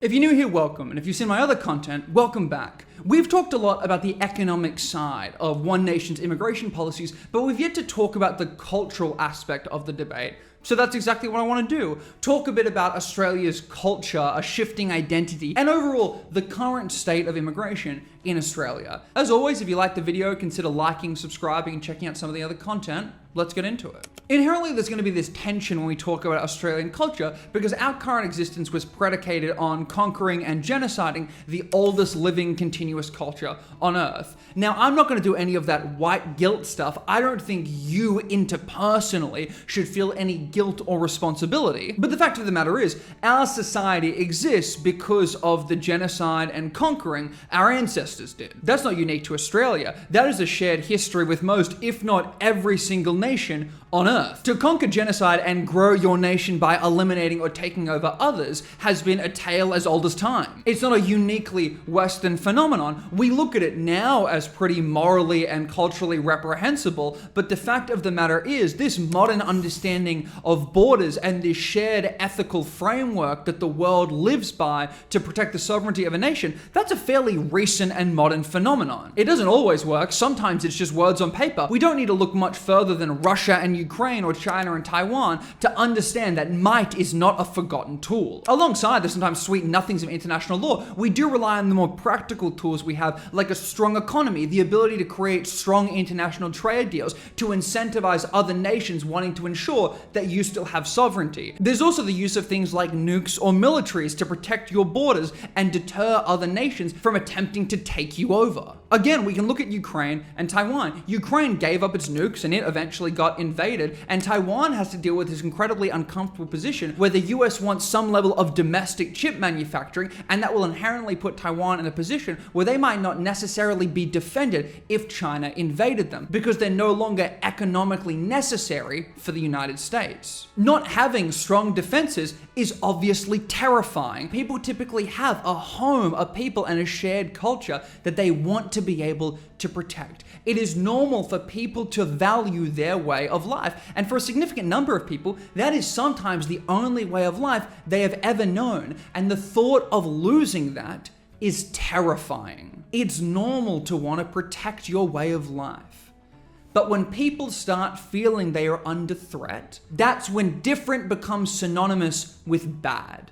If you're new here, welcome, and if you've seen my other content, welcome back. We've talked a lot about the economic side of one nation's immigration policies, but we've yet to talk about the cultural aspect of the debate. So that's exactly what I want to do. Talk a bit about Australia's culture, a shifting identity, and overall, the current state of immigration in Australia. As always, if you liked the video, consider liking, subscribing, and checking out some of the other content. Let's get into it. Inherently, there's going to be this tension when we talk about Australian culture because our current existence was predicated on conquering and genociding the oldest living continuous culture on Earth. Now, I'm not going to do any of that white guilt stuff. I don't think you interpersonally should feel any guilt or responsibility. But the fact of the matter is, our society exists because of the genocide and conquering our ancestors did. That's not unique to Australia. That is a shared history with most, if not every single nation on Earth. To conquer genocide and grow your nation by eliminating or taking over others has been a tale as old as time. It's not a uniquely Western phenomenon. We look at it now as pretty morally and culturally reprehensible, but the fact of the matter is, this modern understanding of borders and this shared ethical framework that the world lives by to protect the sovereignty of a nation, that's a fairly recent and modern phenomenon. It doesn't always work. Sometimes it's just words on paper. We don't need to look much further than Russia and Ukraine or China and Taiwan to understand that might is not a forgotten tool. Alongside the sometimes sweet nothings of international law, we do rely on the more practical tools we have, like a strong economy, the ability to create strong international trade deals to incentivize other nations wanting to ensure that you still have sovereignty. There's also the use of things like nukes or militaries to protect your borders and deter other nations from attempting to take you over. Again, we can look at Ukraine and Taiwan. Ukraine gave up its nukes and it eventually got invaded, and Taiwan has to deal with this incredibly uncomfortable position where the US wants some level of domestic chip manufacturing, and that will inherently put Taiwan in a position where they might not necessarily be defended if China invaded them, because they're no longer economically necessary for the United States. Not having strong defenses is obviously terrifying. People typically have a home, a people, and a shared culture that they want to be able to protect. It is normal for people to value their way of life, and for a significant number of people, that is sometimes the only way of life they have ever known, and the thought of losing that is terrifying. It's normal to want to protect your way of life. But when people start feeling they are under threat, that's when different becomes synonymous with bad.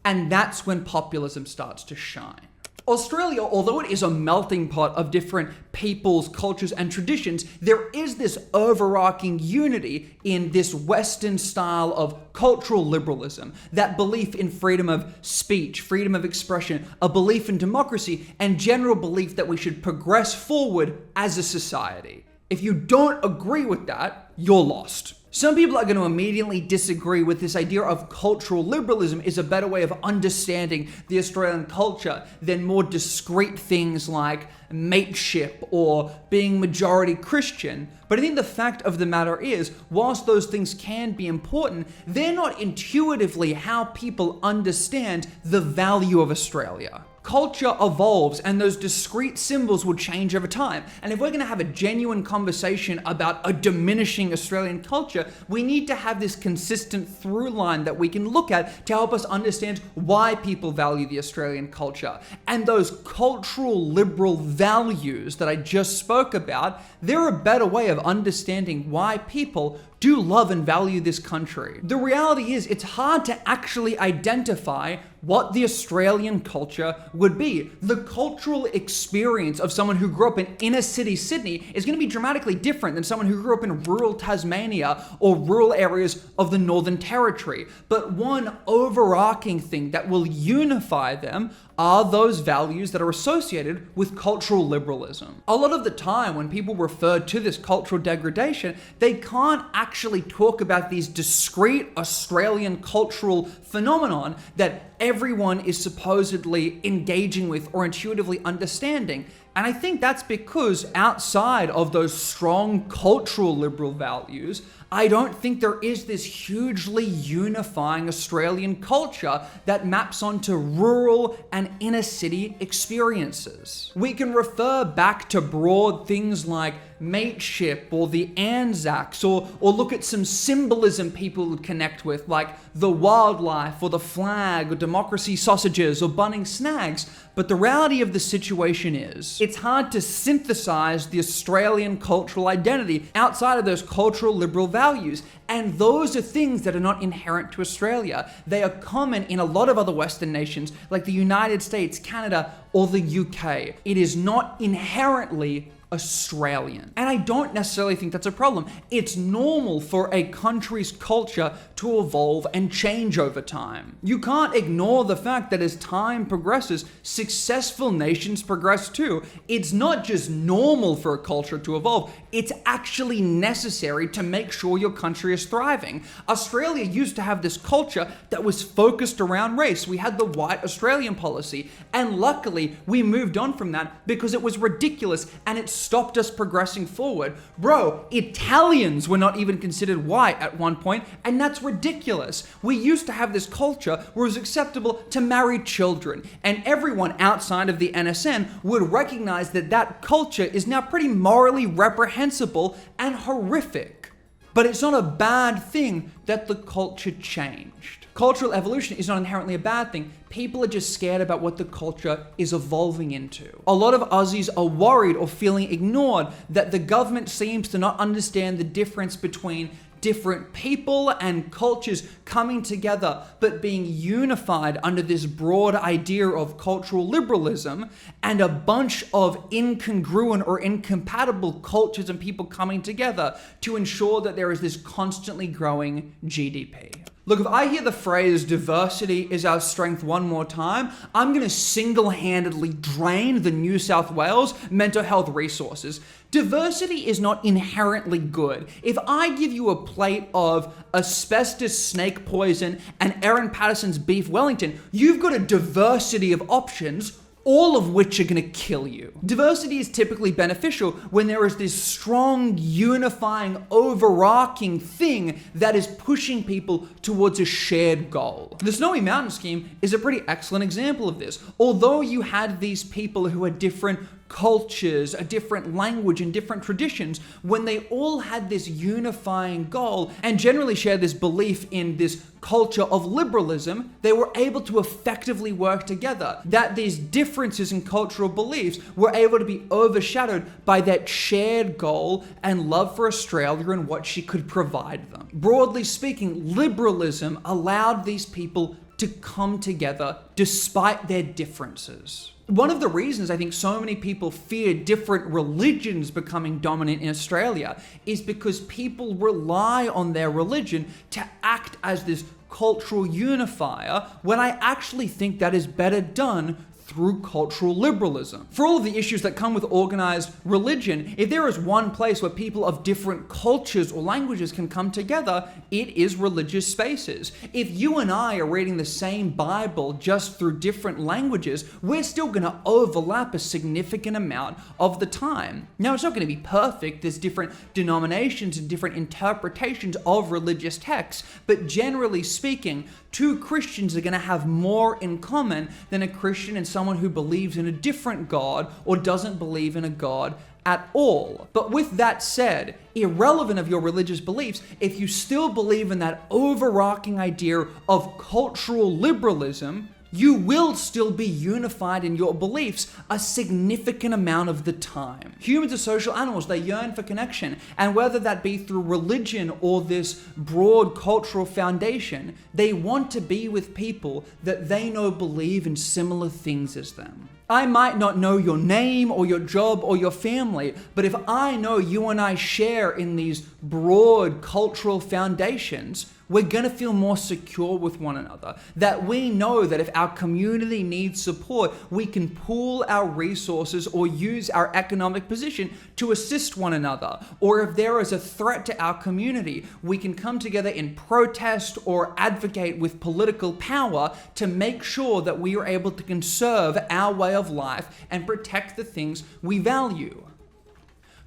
And that's when populism starts to shine. Australia, although it is a melting pot of different peoples, cultures, and traditions, there is this overarching unity in this Western style of cultural liberalism, that belief in freedom of speech, freedom of expression, a belief in democracy, and general belief that we should progress forward as a society. If you don't agree with that, you're lost. Some people are going to immediately disagree with this idea of cultural liberalism is a better way of understanding the Australian culture than more discrete things like mateship or being majority Christian. But I think the fact of the matter is, whilst those things can be important, they're not intuitively how people understand the value of Australia. Culture evolves and those discrete symbols will change over time. And if we're going to have a genuine conversation about a diminishing Australian culture, we need to have this consistent through line that we can look at to help us understand why people value the Australian culture. And those cultural liberal values that I just spoke about, they're a better way of understanding why people do love and value this country. The reality is, it's hard to actually identify what the Australian culture would be. The cultural experience of someone who grew up in inner city Sydney is going to be dramatically different than someone who grew up in rural Tasmania or rural areas of the Northern Territory. But one overarching thing that will unify them are those values that are associated with cultural liberalism. A lot of the time when people refer to this cultural degradation, they can't actually talk about these discrete Australian cultural phenomenon that everyone is supposedly engaging with or intuitively understanding. And I think that's because outside of those strong cultural liberal values I don't think there is this hugely unifying Australian culture that maps onto rural and inner city experiences. We can refer back to broad things like mateship or the Anzacs, or look at some symbolism people would connect with, like the wildlife or the flag or democracy sausages or bunning snags. But the reality of the situation is, it's hard to synthesize the Australian cultural identity outside of those cultural liberal values. And those are things that are not inherent to Australia. They are common in a lot of other Western nations, like the United States, Canada, or the UK. It is not inherently Australian. And I don't necessarily think that's a problem. It's normal for a country's culture to evolve and change over time. You can't ignore the fact that as time progresses, successful nations progress too. It's not just normal for a culture to evolve, it's actually necessary to make sure your country is thriving. Australia used to have this culture that was focused around race. We had the white Australian policy, and luckily we moved on from that because it was ridiculous and it stopped us progressing forward. Bro, Italians were not even considered white at one point, and that's ridiculous. We used to have this culture where it was acceptable to marry children, and everyone outside of the NSN would recognize that that culture is now pretty morally reprehensible and horrific. But it's not a bad thing that the culture changed. Cultural evolution is not inherently a bad thing. People are just scared about what the culture is evolving into. A lot of Aussies are worried or feeling ignored that the government seems to not understand the difference between different people and cultures coming together but being unified under this broad idea of cultural liberalism, and a bunch of incongruent or incompatible cultures and people coming together to ensure that there is this constantly growing GDP. Look, if I hear the phrase diversity is our strength one more time, I'm going to single-handedly drain the New South Wales mental health resources. Diversity is not inherently good. If I give you a plate of asbestos snake poison and Aaron Patterson's beef Wellington, you've got a diversity of options, all of which are going to kill you. Diversity is typically beneficial when there is this strong, unifying, overarching thing that is pushing people towards a shared goal. The Snowy Mountain Scheme is a pretty excellent example of this. Although you had these people who had different cultures, a different language, and different traditions, when they all had this unifying goal and generally shared this belief in this culture of liberalism, they were able to effectively work together. That these differences in cultural beliefs were able to be overshadowed by that shared goal and love for Australia and what she could provide them. Broadly speaking, liberalism allowed these people to come together despite their differences. One of the reasons I think so many people fear different religions becoming dominant in Australia is because people rely on their religion to act as this cultural unifier, when I actually think that is better done through cultural liberalism. For all of the issues that come with organized religion, if there is one place where people of different cultures or languages can come together, it is religious spaces. If you and I are reading the same Bible just through different languages, we're still going to overlap a significant amount of the time. Now, it's not going to be perfect. There's different denominations and different interpretations of religious texts, but generally speaking, two Christians are going to have more in common than a Christian and someone who believes in a different God or doesn't believe in a God at all. But with that said, irrelevant of your religious beliefs, if you still believe in that overarching idea of cultural liberalism, you will still be unified in your beliefs a significant amount of the time. Humans are social animals. They yearn for connection. And whether that be through religion or this broad cultural foundation, they want to be with people that they know believe in similar things as them. I might not know your name or your job or your family, but if I know you and I share in these broad cultural foundations, we're going to feel more secure with one another. That we know that if our community needs support, we can pool our resources or use our economic position to assist one another. Or if there is a threat to our community, we can come together in protest or advocate with political power to make sure that we are able to conserve our way of life and protect the things we value.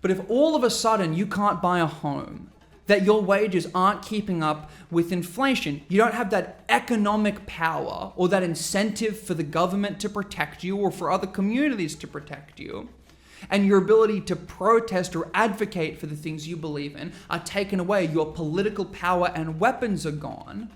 But if all of a sudden you can't buy a home, that your wages aren't keeping up with inflation. You don't have that economic power or that incentive for the government to protect you or for other communities to protect you. And your ability to protest or advocate for the things you believe in are taken away. Your political power and weapons are gone.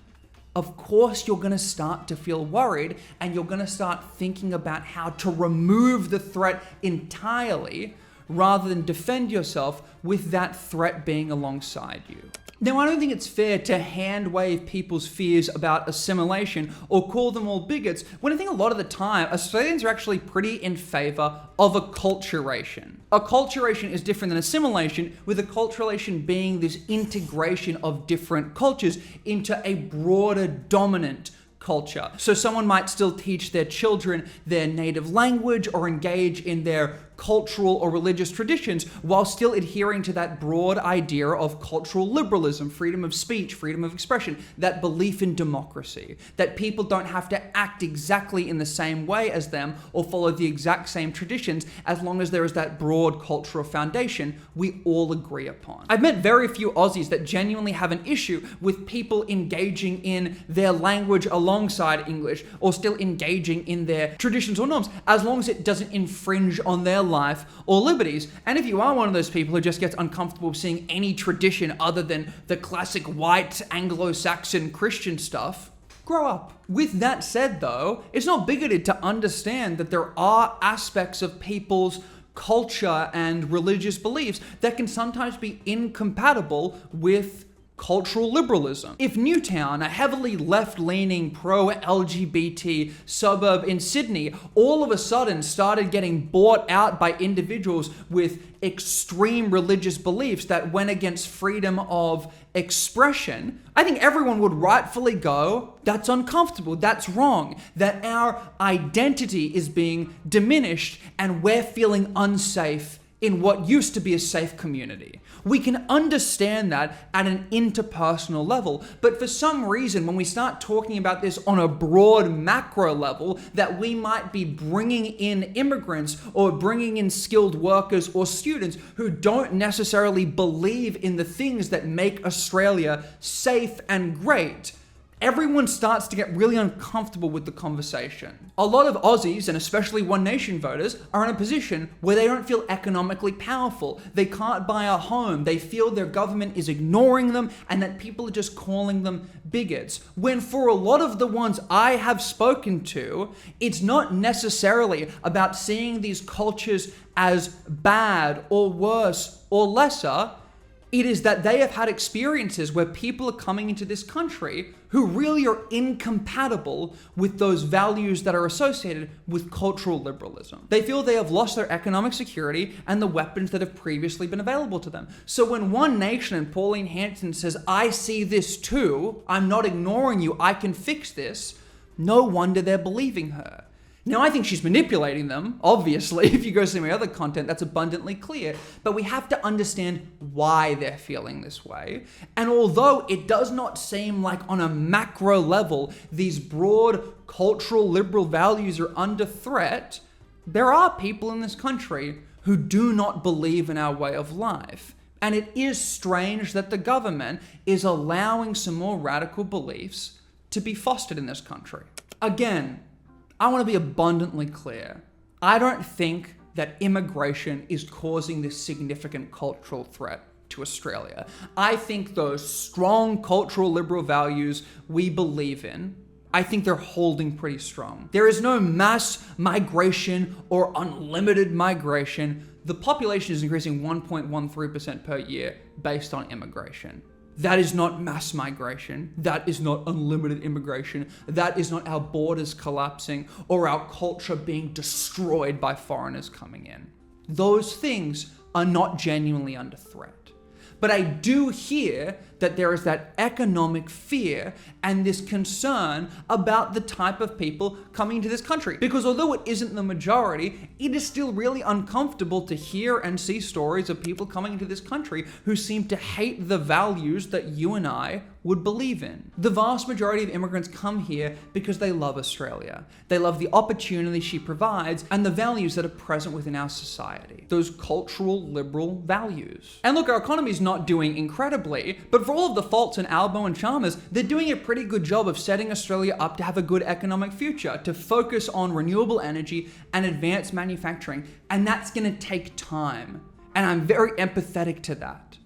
Of course, you're going to start to feel worried and you're going to start thinking about how to remove the threat entirely rather than defend yourself with that threat being alongside you. Now, I don't think it's fair to hand wave people's fears about assimilation or call them all bigots, when I think a lot of the time, Australians are actually pretty in favor of acculturation. Acculturation is different than assimilation, with acculturation being this integration of different cultures into a broader dominant culture. So someone might still teach their children their native language or engage in their cultural or religious traditions while still adhering to that broad idea of cultural liberalism, freedom of speech, freedom of expression, that belief in democracy, that people don't have to act exactly in the same way as them or follow the exact same traditions as long as there is that broad cultural foundation we all agree upon. I've met very few Aussies that genuinely have an issue with people engaging in their language alongside English or still engaging in their traditions or norms, as long as it doesn't infringe on their life or liberties. And if you are one of those people who just gets uncomfortable seeing any tradition other than the classic white Anglo-Saxon Christian stuff, grow up. With that said though, it's not bigoted to understand that there are aspects of people's culture and religious beliefs that can sometimes be incompatible with cultural liberalism. If Newtown, a heavily left-leaning pro-LGBT suburb in Sydney, all of a sudden started getting bought out by individuals with extreme religious beliefs that went against freedom of expression, I think everyone would rightfully go, that's uncomfortable, that's wrong, that our identity is being diminished and we're feeling unsafe in what used to be a safe community. We can understand that at an interpersonal level, but for some reason, when we start talking about this on a broad macro level, that we might be bringing in immigrants or bringing in skilled workers or students who don't necessarily believe in the things that make Australia safe and great, everyone starts to get really uncomfortable with the conversation. A lot of Aussies, and especially One Nation voters, are in a position where they don't feel economically powerful. They can't buy a home. They feel their government is ignoring them and that people are just calling them bigots. When for a lot of the ones I have spoken to, it's not necessarily about seeing these cultures as bad or worse or lesser. It is that they have had experiences where people are coming into this country who really are incompatible with those values that are associated with cultural liberalism. They feel they have lost their economic security and the weapons that have previously been available to them. So when One Nation and Pauline Hanson says, I see this too, I'm not ignoring you, I can fix this, no wonder they're believing her. Now, I think she's manipulating them, obviously. If you go see my other content, that's abundantly clear. But we have to understand why they're feeling this way. And although it does not seem like on a macro level, these broad cultural liberal values are under threat, there are people in this country who do not believe in our way of life. And it is strange that the government is allowing some more radical beliefs to be fostered in this country. Again, I want to be abundantly clear. I don't think that immigration is causing this significant cultural threat to Australia. I think those strong cultural liberal values we believe in, I think they're holding pretty strong. There is no mass migration or unlimited migration. The population is increasing 1.13% per year based on immigration. That is not mass migration. That is not unlimited immigration. That is not our borders collapsing or our culture being destroyed by foreigners coming in. Those things are not genuinely under threat. But I do hear that there is that economic fear and this concern about the type of people coming into this country. Because although it isn't the majority, it is still really uncomfortable to hear and see stories of people coming into this country who seem to hate the values that you and I would believe in. The vast majority of immigrants come here because they love Australia. They love the opportunity she provides and the values that are present within our society. Those cultural liberal values. And look, our economy is not doing incredibly, but for all of the faults in Albo and Chalmers, they're doing a pretty good job of setting Australia up to have a good economic future, to focus on renewable energy and advanced manufacturing. And that's gonna take time. And I'm very empathetic to that.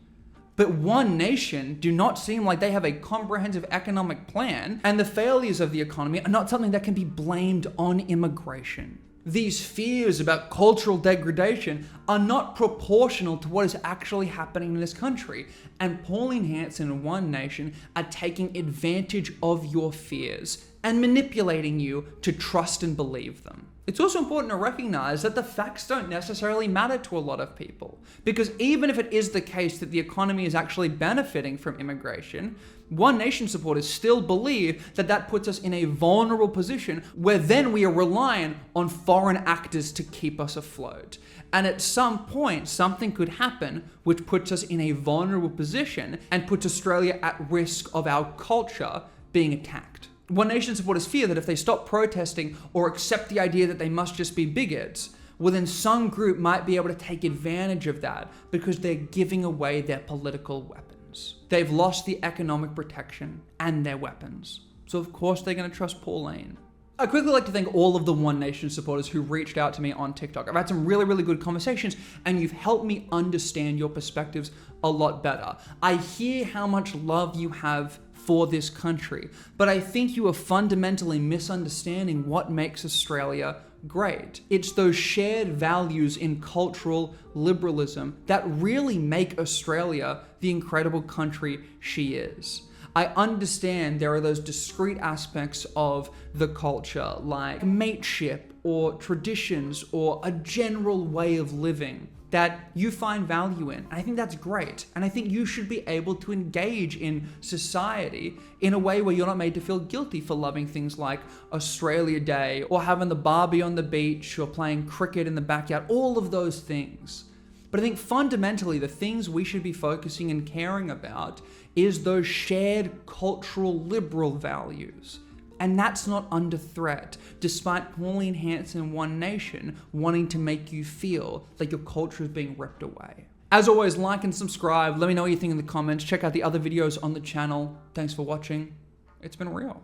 But One Nation do not seem like they have a comprehensive economic plan, and the failures of the economy are not something that can be blamed on immigration. These fears about cultural degradation are not proportional to what is actually happening in this country, and Pauline Hanson and One Nation are taking advantage of your fears and manipulating you to trust and believe them. It's also important to recognize that the facts don't necessarily matter to a lot of people, because even if it is the case that the economy is actually benefiting from immigration, One Nation supporters still believe that that puts us in a vulnerable position where then we are reliant on foreign actors to keep us afloat. And at some point, something could happen which puts us in a vulnerable position and puts Australia at risk of our culture being attacked. One Nation supporters fear that if they stop protesting or accept the idea that they must just be bigots, well then some group might be able to take advantage of that because they're giving away their political weapons. They've lost the economic protection and their weapons. So of course they're going to trust Pauline. I'd quickly like to thank all of the One Nation supporters who reached out to me on TikTok. I've had some really good conversations and you've helped me understand your perspectives a lot better. I hear how much love you have for this country, but I think you are fundamentally misunderstanding what makes Australia great. It's those shared values in cultural liberalism that really make Australia the incredible country she is. I understand there are those discrete aspects of the culture like mateship or traditions or a general way of living that you find value in. And I think that's great. And I think you should be able to engage in society in a way where you're not made to feel guilty for loving things like Australia Day or having the barbie on the beach or playing cricket in the backyard, all of those things. But I think fundamentally the things we should be focusing and caring about is those shared cultural liberal values. And that's not under threat, despite Pauline Hanson and One Nation wanting to make you feel like your culture is being ripped away. As always, like and subscribe. Let me know what you think in the comments. Check out the other videos on the channel. Thanks for watching. It's been real.